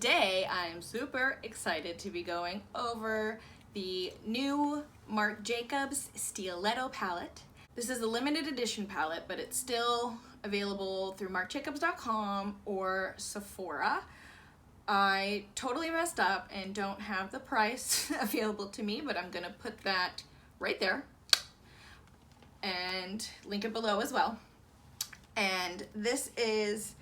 today I'm super excited to be going over the new Marc Jacobs Steeleto palette. This is a limited edition palette, but it's still available through marcjacobs.com or Sephora. I totally messed up and don't have the price available to me, but I'm gonna put that right there and link it below as well. And this is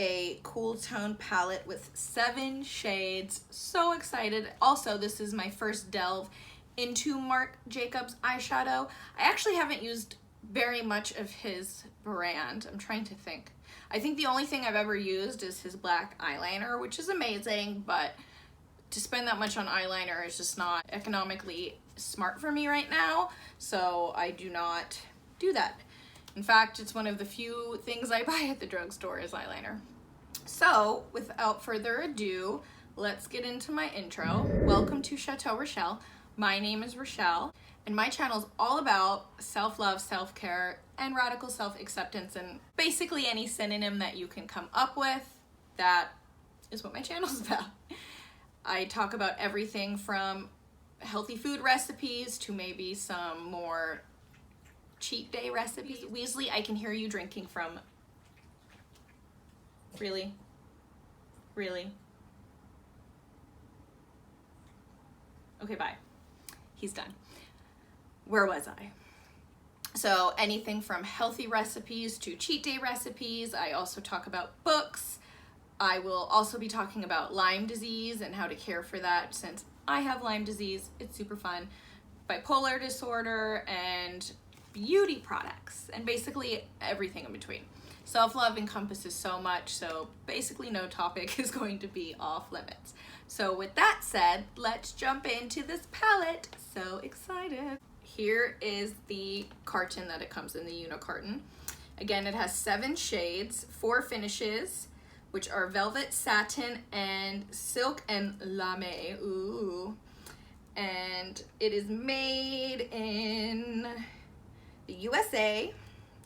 a cool tone palette with 7 shades. So excited. Also, this is my first delve into Marc Jacobs eyeshadow. I actually haven't used very much of his brand. I'm trying to think. I think the only thing I've ever used is his black eyeliner, which is amazing, but to spend that much on eyeliner is just not economically smart for me right now, so I do not do that. In fact, it's one of the few things I buy at the drugstore is eyeliner. So, without further ado, let's get into my intro. Welcome to Chateau Rochelle. My name is Rochelle, and my channel is all about self-love, self-care, and radical self-acceptance, and basically any synonym that you can come up with. That is what my channel is about. I talk about everything from healthy food recipes to maybe some more cheat day recipes. Weasley, I can hear you drinking from. Really? Really? Okay, bye. He's done. Where was I? So anything from healthy recipes to cheat day recipes. I also talk about books. I will also be talking about Lyme disease and how to care for that since I have Lyme disease. It's super fun. Bipolar disorder and beauty products and basically everything in between. Self-love encompasses so much, so basically no topic is going to be off limits. So with that said, let's jump into this palette. So excited. Here is the carton that it comes in, the unicarton. Again, it has 7 shades, 4 finishes, which are velvet, satin, and silk and lame. Ooh. And it is made in the USA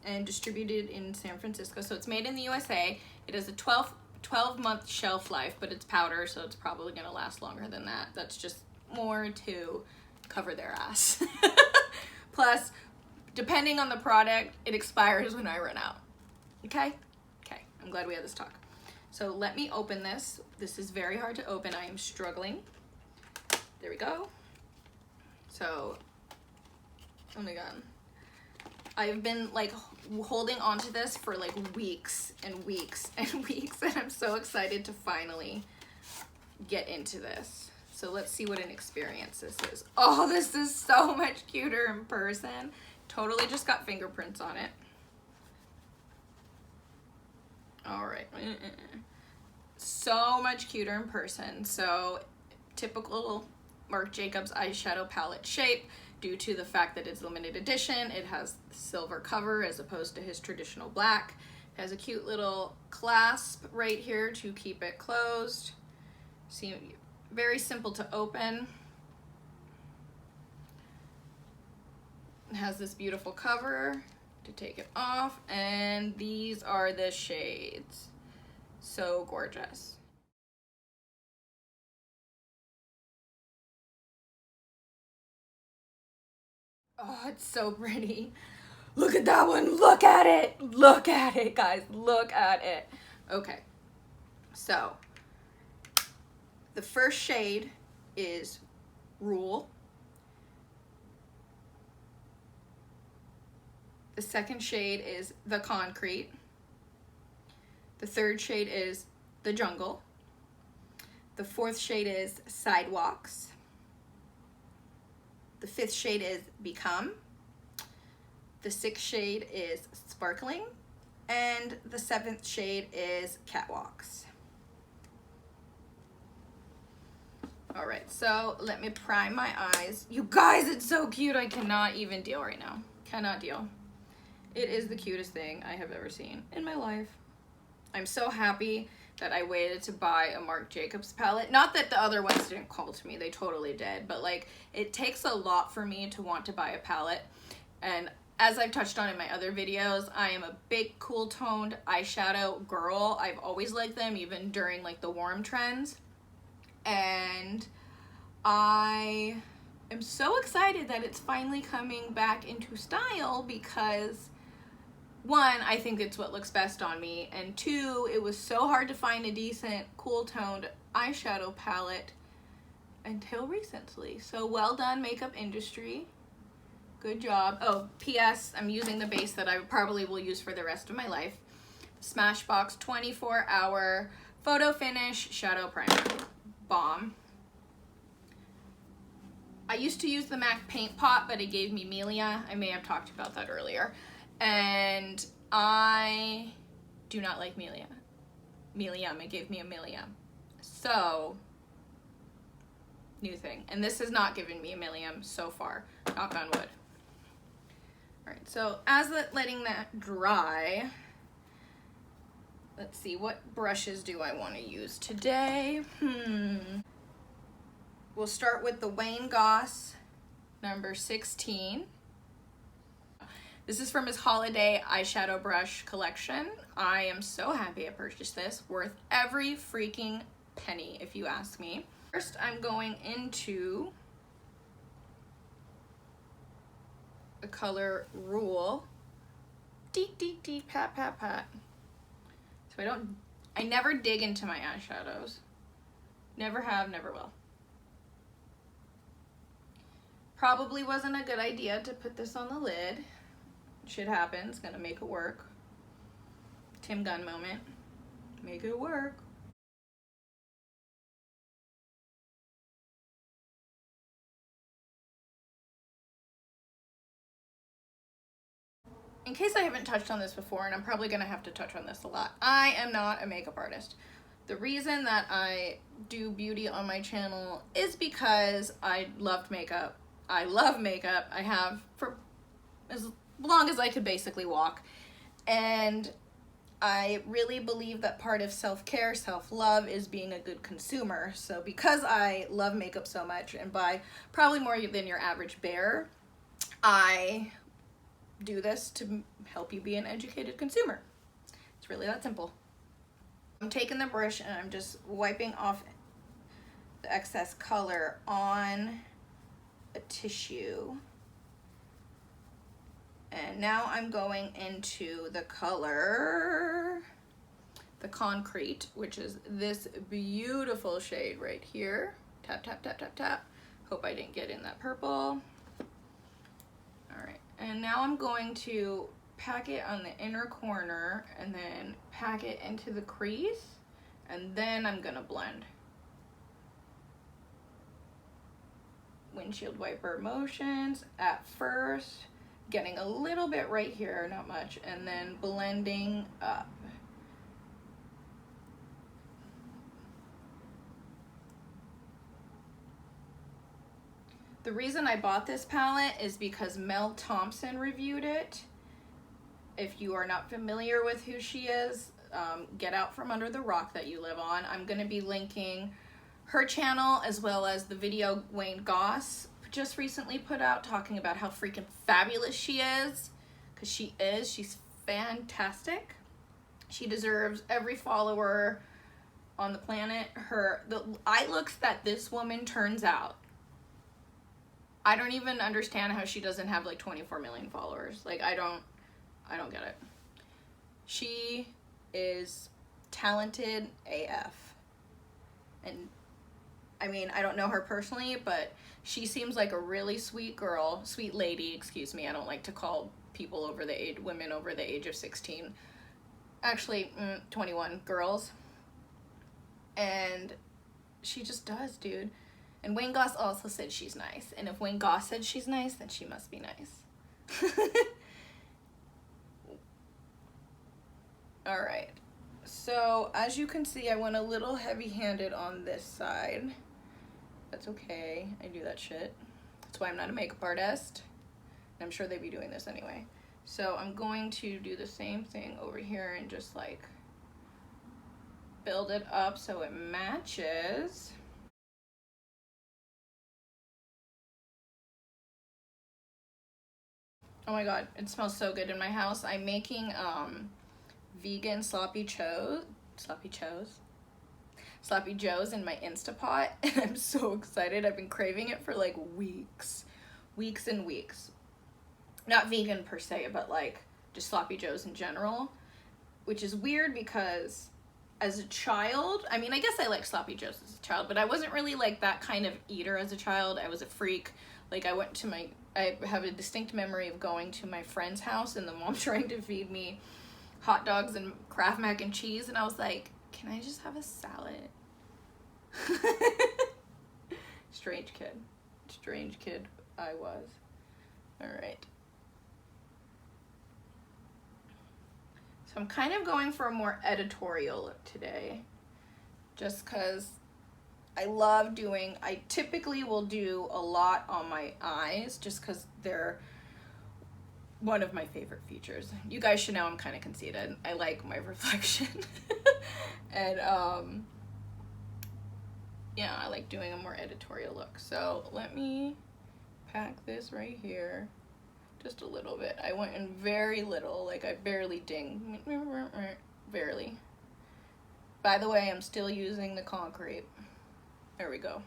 and distributed in San Francisco. So it's made in the USA. It has a 12-month shelf life, but it's powder, so it's probably gonna last longer than that. That's just more to cover their ass. Plus, depending on the product, it expires when I run out. Okay? Okay, I'm glad we had this talk. So let me open this. This is very hard to open. I am struggling. There we go. So, oh my God. I've been like holding on to this for like weeks and weeks and weeks, and I'm so excited to finally get into this. So let's see what an experience this is. Oh, this is so much cuter in person. Totally just got fingerprints on it. All right. So much cuter in person. So typical Marc Jacobs eyeshadow palette shape. Due to the fact that it's limited edition, it has silver cover as opposed to his traditional black. It has a cute little clasp right here to keep it closed. See, very simple to open. It has this beautiful cover to take it off, and these are the shades. So gorgeous. Oh, it's so pretty. Look at that one. Look at it. Look at it, guys. Look at it. Okay. So, the first shade is Rule. The second shade is The Concrete. The third shade is The Jungle. The fourth shade is Sidewalks. The 5th shade is Become. The 6th shade is Sparkling. And the 7th shade is Catwalks. All right, so let me prime my eyes. You guys, it's so cute. I cannot even deal right now. Cannot deal. It is the cutest thing I have ever seen in my life. I'm so happy that I waited to buy a Marc Jacobs palette. Not that the other ones didn't call to me, they totally did, but like it takes a lot for me to want to buy a palette, and as I've touched on in my other videos, I am a big cool toned eyeshadow girl. I've always liked them, even during like the warm trends. And I am so excited that it's finally coming back into style because one, I think it's what looks best on me, and two, it was so hard to find a decent cool toned eyeshadow palette until recently. So well done, makeup industry. Good job. Oh, P.S. I'm using the base that I probably will use for the rest of my life. Smashbox 24-hour photo finish shadow primer. Bomb. I used to use the MAC paint pot, but it gave me melia. I may have talked about that earlier. And I do not like melia. Melium, it gave me a melium. So, new thing. And this has not given me a melium so far. Knock on wood. Alright, so as letting that dry, let's see, what brushes do I want to use today? We'll start with the Wayne Goss number 16. This is from his holiday eyeshadow brush collection. I am so happy I purchased this. Worth every freaking penny, if you ask me. First, I'm going into the color Rule. Deep, deep, deep, pat, pat, pat. So I never dig into my eyeshadows. Never have, never will. Probably wasn't a good idea to put this on the lid. Shit happens, gonna make it work. Tim Gunn moment. Make it work. In case I haven't touched on this before, and I'm probably gonna have to touch on this a lot, I am not a makeup artist. The reason that I do beauty on my channel is because I loved makeup. I love makeup. I have for as long as I could basically walk. And I really believe that part of self-care, self-love is being a good consumer. So because I love makeup so much and buy probably more than your average bear, I do this to help you be an educated consumer. It's really that simple. I'm taking the brush and I'm just wiping off the excess color on a tissue. And now I'm going into the color, the Concrete, which is this beautiful shade right here. Tap, tap, tap, tap, tap. Hope I didn't get in that purple. All right, and now I'm going to pack it on the inner corner and then pack it into the crease, and then I'm gonna blend. Windshield wiper motions at first, getting a little bit right here, not much, and then blending up. The reason I bought this palette is because Mel Thompson reviewed it. If you are not familiar with who she is, get out from under the rock that you live on. I'm going to be linking her channel as well as the video Wayne Goss just recently put out talking about how freaking fabulous she is, because she is. She's fantastic. She deserves every follower on the planet. The eye looks that this woman turns out, I don't even understand how she doesn't have like 24 million followers. Like, I don't get it. She is talented AF. And I mean, I don't know her personally, but she seems like a really sweet girl, sweet lady, excuse me. I don't like to call people over the age, women over the age of 16. Actually, 21 girls. And she just does, dude. And Wayne Goss also said she's nice. And if Wayne Goss said she's nice, then she must be nice. All right. So as you can see, I went a little heavy-handed on this side. That's okay. I do that shit. That's why I'm not a makeup artist. And I'm sure they'd be doing this anyway. So I'm going to do the same thing over here and just like build it up so it matches. Oh my god, it smells so good in my house. I'm making vegan sloppy joes in my Instapot, and I'm so excited. I've been craving it for like weeks and weeks. Not vegan per se, but like just sloppy joes in general, which is weird because as a child, I mean, I guess I liked sloppy joes as a child, but I wasn't really like that kind of eater as a child. I was a freak. Like I have a distinct memory of going to my friend's house and the mom trying to feed me hot dogs and Kraft mac and cheese, and I was like, can I just have a salad? Strange kid I was. All right. So I'm kind of going for a more editorial look today, just because I typically will do a lot on my eyes just because they're one of my favorite features. You guys should know I'm kind of conceited. I like my reflection. And yeah, I like doing a more editorial look. So let me pack this right here. Just a little bit. I went in very little, like I barely dinged. Barely. By the way, I'm still using the concrete. There we go.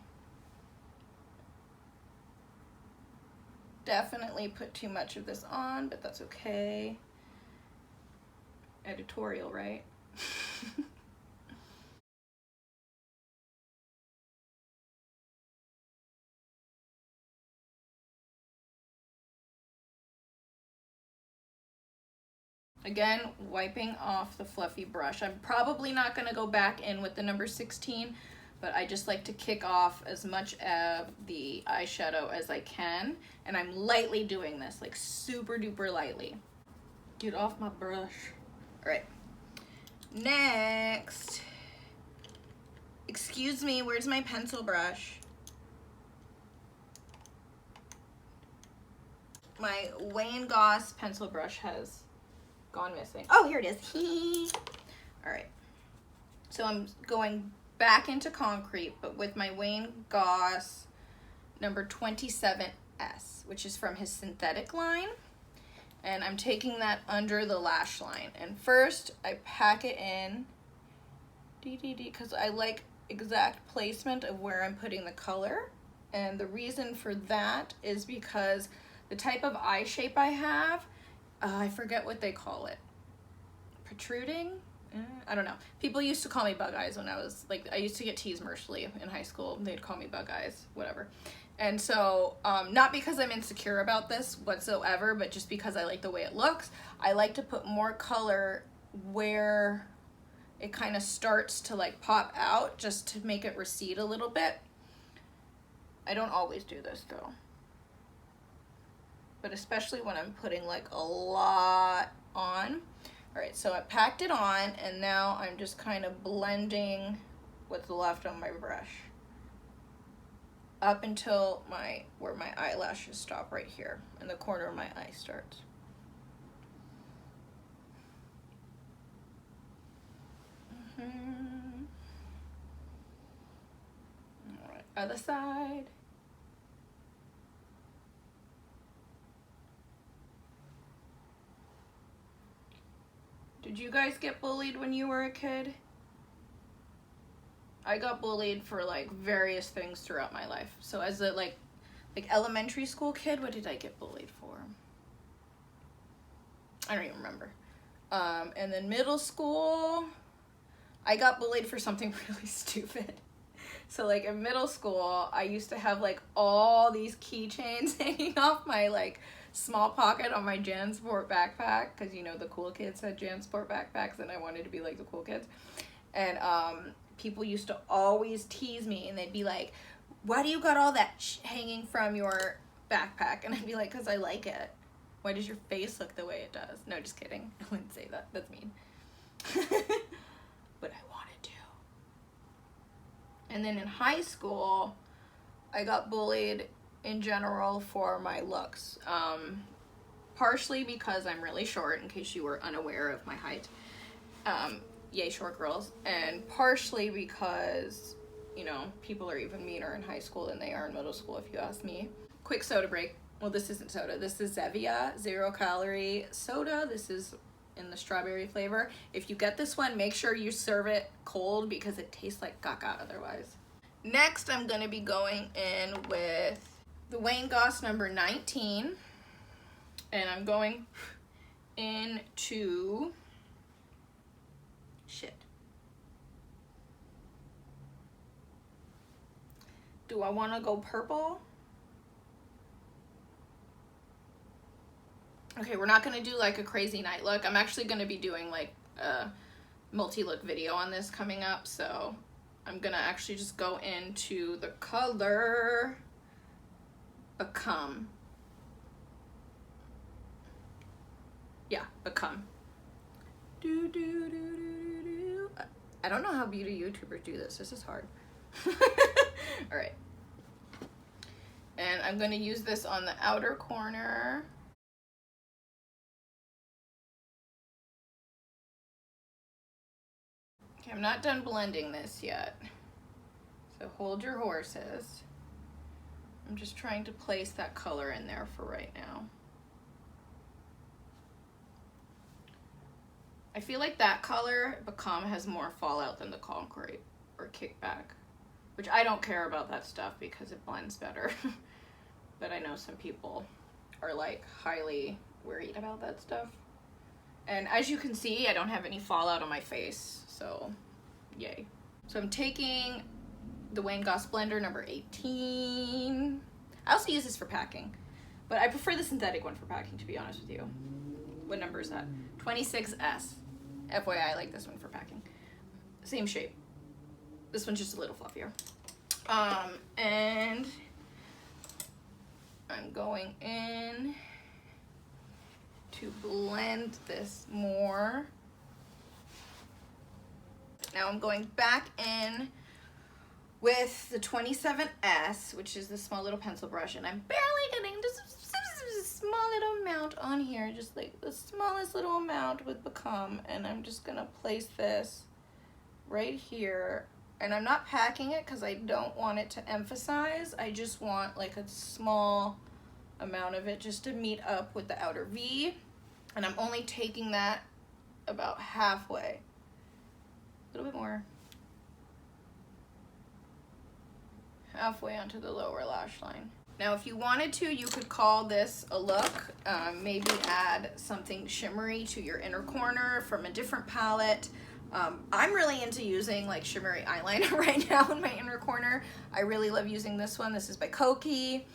Definitely put too much of this on, but that's okay. Editorial, right? Again, wiping off the fluffy brush. I'm probably not going to go back in with the number 16, but I just like to kick off as much of the eyeshadow as I can. And I'm lightly doing this, like super duper lightly. Get off my brush. All right. Next. Excuse me, where's my pencil brush? My Wayne Goss pencil brush has gone missing. Oh, here it is. All right. So I'm going back into concrete, but with my Wayne Goss number 27S, which is from his synthetic line. And I'm taking that under the lash line. And first I pack it in because I like exact placement of where I'm putting the color. And the reason for that is because the type of eye shape I have, I forget what they call it. Protruding? I don't know. People used to call me bug eyes when I was like, I used to get teased mercilessly in high school. They'd call me bug eyes, whatever. And so, not because I'm insecure about this whatsoever, but just because I like the way it looks. I like to put more color where it kind of starts to like pop out, just to make it recede a little bit. I don't always do this though. But especially when I'm putting like a lot on. All right, so I packed it on, and now I'm just kind of blending what's left on my brush up until where my eyelashes stop right here, and the corner of my eye starts. All right, other side. Did you guys get bullied when you were a kid? I got bullied for like various things throughout my life. So as a like elementary school kid, what did I get bullied for? I don't even remember. And then middle school, I got bullied for something really stupid. So like in middle school, I used to have like all these keychains hanging off my like small pocket on my JanSport backpack, because you know the cool kids had JanSport backpacks and I wanted to be like the cool kids. And people used to always tease me, and they'd be like, why do you got all that hanging from your backpack? And I'd be like, because I like it. Why does your face look the way it does? No, just kidding. I wouldn't say that. That's mean. But I wanted to. And then in high school, I got bullied in general for my looks. Partially because I'm really short, in case you were unaware of my height. Yay, short girls. And partially because, you know, people are even meaner in high school than they are in middle school, if you ask me. Quick soda break. well, this isn't soda. This is Zevia 0-calorie soda. This is in the strawberry flavor. If you get this one, make sure you serve it cold because it tastes like caca otherwise. Next, I'm gonna be going in with the Wayne Goss number 19. And I'm going into, shit. Do I wanna go purple? Okay, we're not gonna do like a crazy night look. I'm actually gonna be doing like a multi-look video on this coming up, so I'm gonna actually just go into the color Become. Yeah, Become. I don't know how beauty YouTubers do this. This is hard. All right. And I'm gonna use this on the outer corner. Okay, I'm not done blending this yet, so hold your horses. I'm just trying to place that color in there for right now. I feel like that color, Become, has more fallout than the Concrete or Kickback, which I don't care about that stuff because it blends better. But I know some people are like highly worried about that stuff. And as you can see, I don't have any fallout on my face, so yay. So I'm taking the Wayne Goss blender number 18. I also use this for packing, but I prefer the synthetic one for packing, to be honest with you. What number is that? 26S. FYI, I like this one for packing. Same shape. This one's just a little fluffier. And I'm going in to blend this more. Now I'm going back in with the 27S, which is the small little pencil brush, and I'm barely getting just a small little amount on here, just like the smallest little amount with Become, and I'm just gonna place this right here. And I'm not packing it because I don't want it to emphasize. I just want like a small amount of it just to meet up with the outer V. And I'm only taking that about halfway. A little bit more. Halfway onto the lower lash line. Now, if you wanted to, you could call this a look. Maybe add something shimmery to your inner corner from a different palette. I'm really into using like shimmery eyeliner right now in my inner corner. I really love using this one. This is by Koki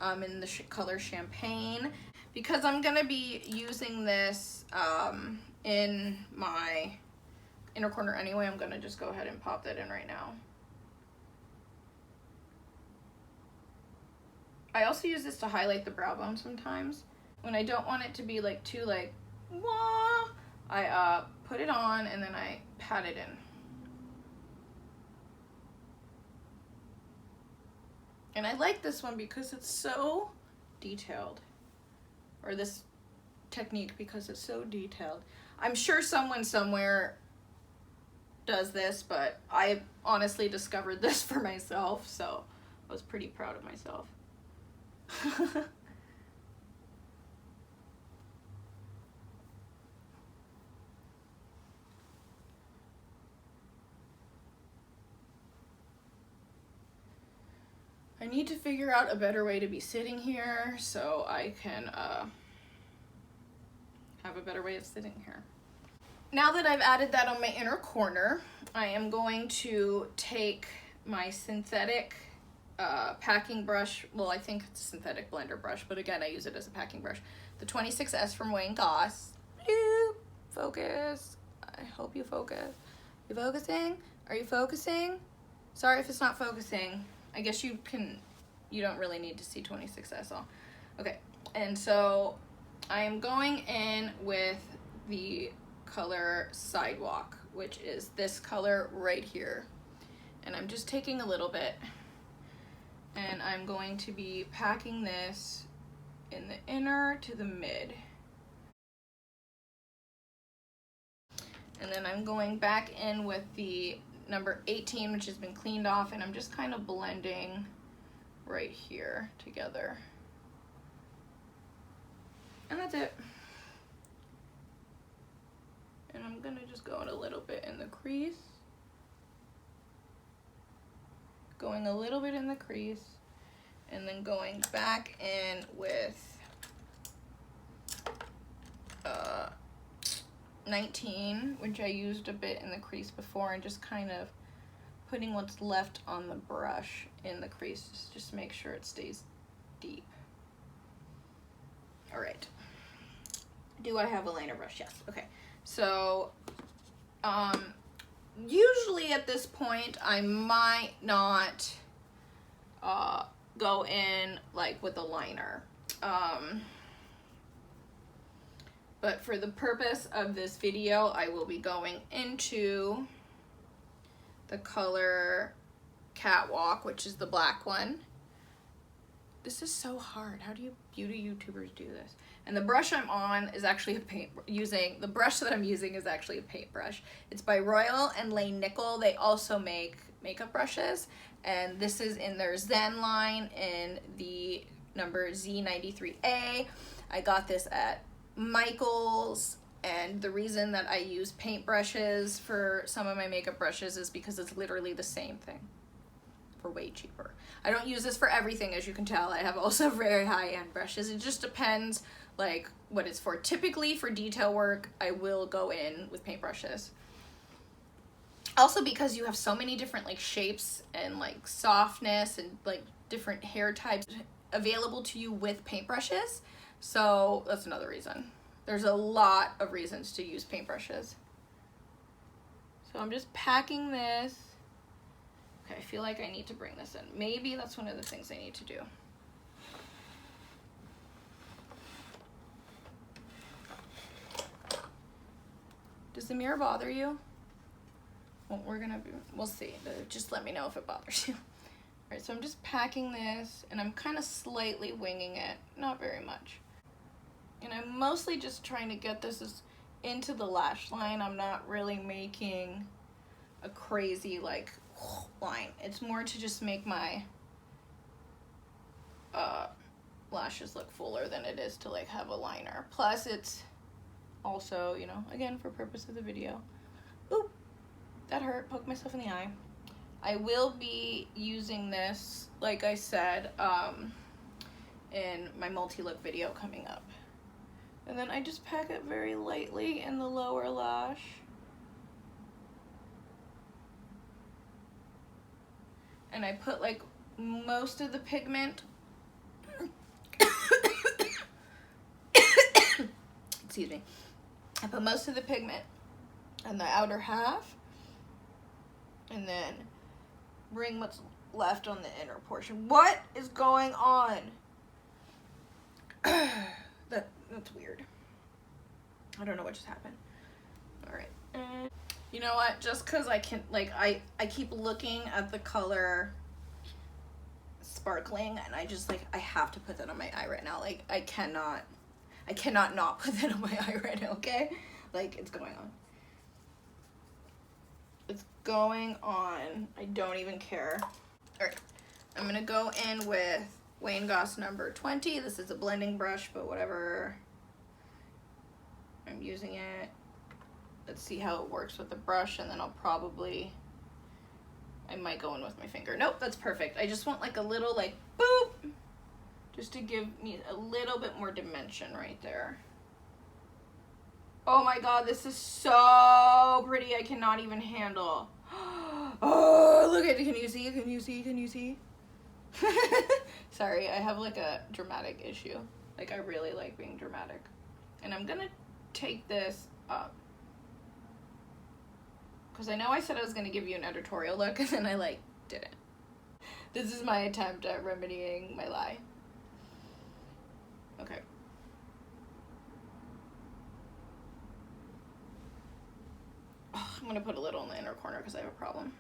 in the color Champagne. Because I'm gonna be using this in my inner corner anyway, I'm gonna just go ahead and pop that in right now. I also use this to highlight the brow bone sometimes. When I don't want it to be like too like, wah, I put it on and then I pat it in. And I like this one because it's so detailed. Or this technique because it's so detailed. I'm sure someone somewhere does this, but I honestly discovered this for myself, so I was pretty proud of myself. I need to figure out a better way to be sitting here so I can have a better way of sitting here. Now that I've added that on my inner corner, I am going to take my synthetic packing brush. Well, I think it's a synthetic blender brush, but again, I use it as a packing brush. The 26S from Wayne Goss. Focus. I hope you focus. You focusing? Are you focusing? Sorry if it's not focusing. I guess you don't really need to see 26S all. Okay, and so I am going in with the color Sidewalk, which is this color right here. And I'm just taking a little bit and I'm going to be packing this in the inner to the mid. And then I'm going back in with the number 18, which has been cleaned off, and I'm just kind of blending right here together. And that's it. And I'm gonna just go in a little bit in the crease. Going a little bit in the crease. And then going back in with 19, which I used a bit in the crease before, and just kind of putting what's left on the brush in the crease, just to make sure it stays deep. All right. Do I have a liner brush? Yes. Okay. So, usually at this point, I might not go in like with a liner. But for the purpose of this video, I will be going into the color Catwalk, which is the black one. This is so hard. How do you beauty YouTubers do this? And the brush I'm on is actually the brush that I'm using is actually a paintbrush. It's by Royal and Lane Nickel. They also make makeup brushes, and this is in their Zen line in the number Z93A. I got this at Michael's, and the reason that I use paintbrushes for some of my makeup brushes is because it's literally the same thing for way cheaper. I don't use this for everything, as you can tell. I have also very high-end brushes. It just depends like what it's for. Typically for detail work, I will go in with paintbrushes. Also because you have so many different like shapes and like softness and like different hair types available to you with paintbrushes. So that's another reason. There's a lot of reasons to use paintbrushes. So I'm just packing this. Okay, I feel like I need to bring this in. Maybe that's one of the things I need to do. Does the mirror bother you? Well, we'll see. Just let me know if it bothers you. All right, so I'm just packing this, and I'm kind of slightly winging it, not very much. And I'm mostly just trying to get this into the lash line. I'm not really making a crazy like line. It's more to just make my lashes look fuller than it is to like have a liner. Plus it's also, you know, again, for purpose of the video. Oop, that hurt, poked myself in the eye. I will be using this, like I said, in my multi-look video coming up. And then I just pack it very lightly in the lower lash. And I put like most of the pigment, excuse me, I put most of the pigment on the outer half, and then bring what's left on the inner portion. What is going on? That's weird. I don't know what just happened. All right. And you know what? Just because I can, like, I keep looking at the color Sparkling, and I just, like, I have to put that on my eye right now. Like, I cannot not put that on my eye right now, okay? Like, it's going on. It's going on. I don't even care. All right. I'm going to go in with Wayne Goss number 20. This is a blending brush, but whatever. I'm using it. Let's see how it works with the brush, and then I might go in with my finger. Nope, that's perfect. I just want like a little like boop, just to give me a little bit more dimension right there. Oh my God, this is so pretty. I cannot even handle. Oh, look at it. Can you see? Can you see? Can you see? Sorry, I have like a dramatic issue. Like, I really like being dramatic. And I'm gonna take this up, because I know I said I was gonna give you an editorial look, and then I like didn't. This is my attempt at remedying my lie. Okay. Oh, I'm gonna put a little in the inner corner because I have a problem.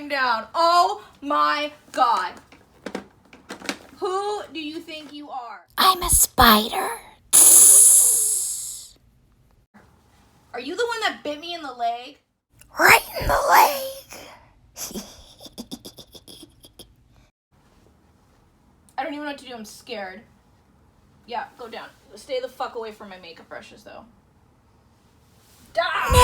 Down. Oh my God. Who do you think you are? I'm a spider. Are you the one that bit me in the leg? Right in the leg. I don't even know what to do. I'm scared. Yeah, go down. Stay the fuck away from my makeup brushes, though. Die! No!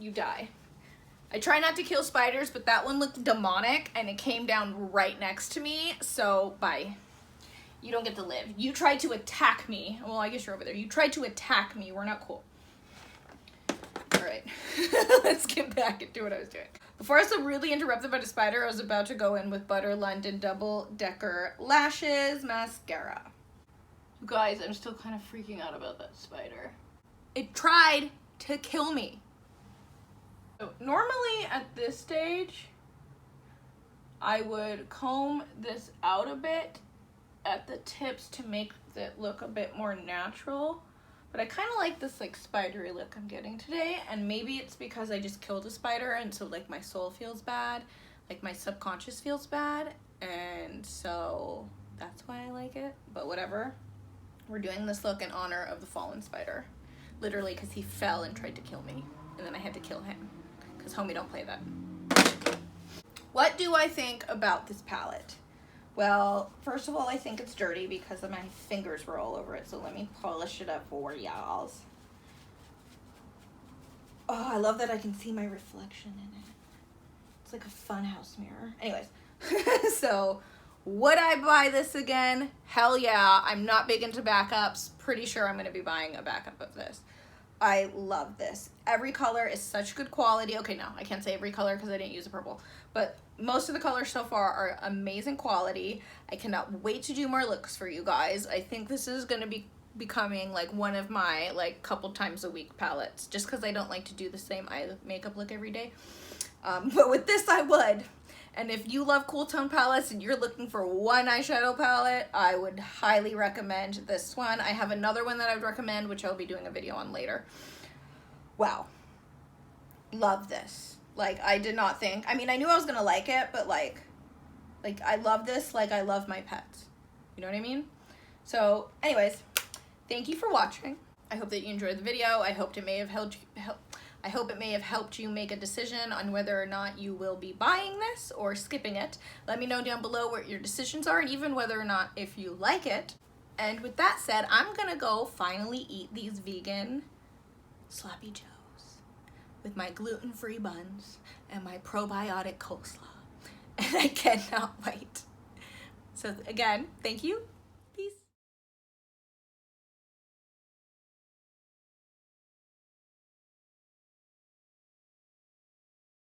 You die. I try not to kill spiders, but that one looked demonic and it came down right next to me, so bye. You don't get to live. You tried to attack me. Well, I guess you're over there. You tried to attack me. We're not cool. All right, let's get back into what I was doing. Before I was so rudely interrupted by the spider, I was about to go in with Butter London Double Decker Lashes Mascara. You guys, I'm still kind of freaking out about that spider. It tried to kill me. So normally at this stage, I would comb this out a bit at the tips to make it look a bit more natural. But I kind of like this like spidery look I'm getting today, and maybe it's because I just killed a spider and so like my soul feels bad, like my subconscious feels bad, and so that's why I like it, but whatever. We're doing this look in honor of the fallen spider, literally because he fell and tried to kill me, and then I had to kill him, because homie don't play that. What do I think about this palette? Well, first of all, I think it's dirty because my fingers were all over it, so let me polish it up for y'all. Oh, I love that I can see my reflection in it. It's like a funhouse mirror. Anyways, so would I buy this again? Hell yeah. I'm not big into backups. Pretty sure I'm going to be buying a backup of this. I love this. Every color is such good quality. Okay, no, I can't say every color because I didn't use a purple, but most of the colors so far are amazing quality. I cannot wait to do more looks for you guys. I think this is going to be becoming like one of my like couple times a week palettes, just because I don't like to do the same eye makeup look every day. But with this I would. And if you love cool tone palettes and you're looking for one eyeshadow palette, I would highly recommend this one. I have another one that I would recommend, which I'll be doing a video on later. Wow. Love this. Like, I did not think, I mean, I knew I was gonna like it, but like I love this like I love my pets. You know what I mean? So anyways, thank you for watching. I hope that you enjoyed the video. I hope it may have helped you make a decision on whether or not you will be buying this or skipping it. Let me know down below what your decisions are, and even whether or not if you like it. And with that said, I'm gonna go finally eat these vegan sloppy joes with my gluten-free buns and my probiotic coleslaw. And I cannot wait. So again, thank you.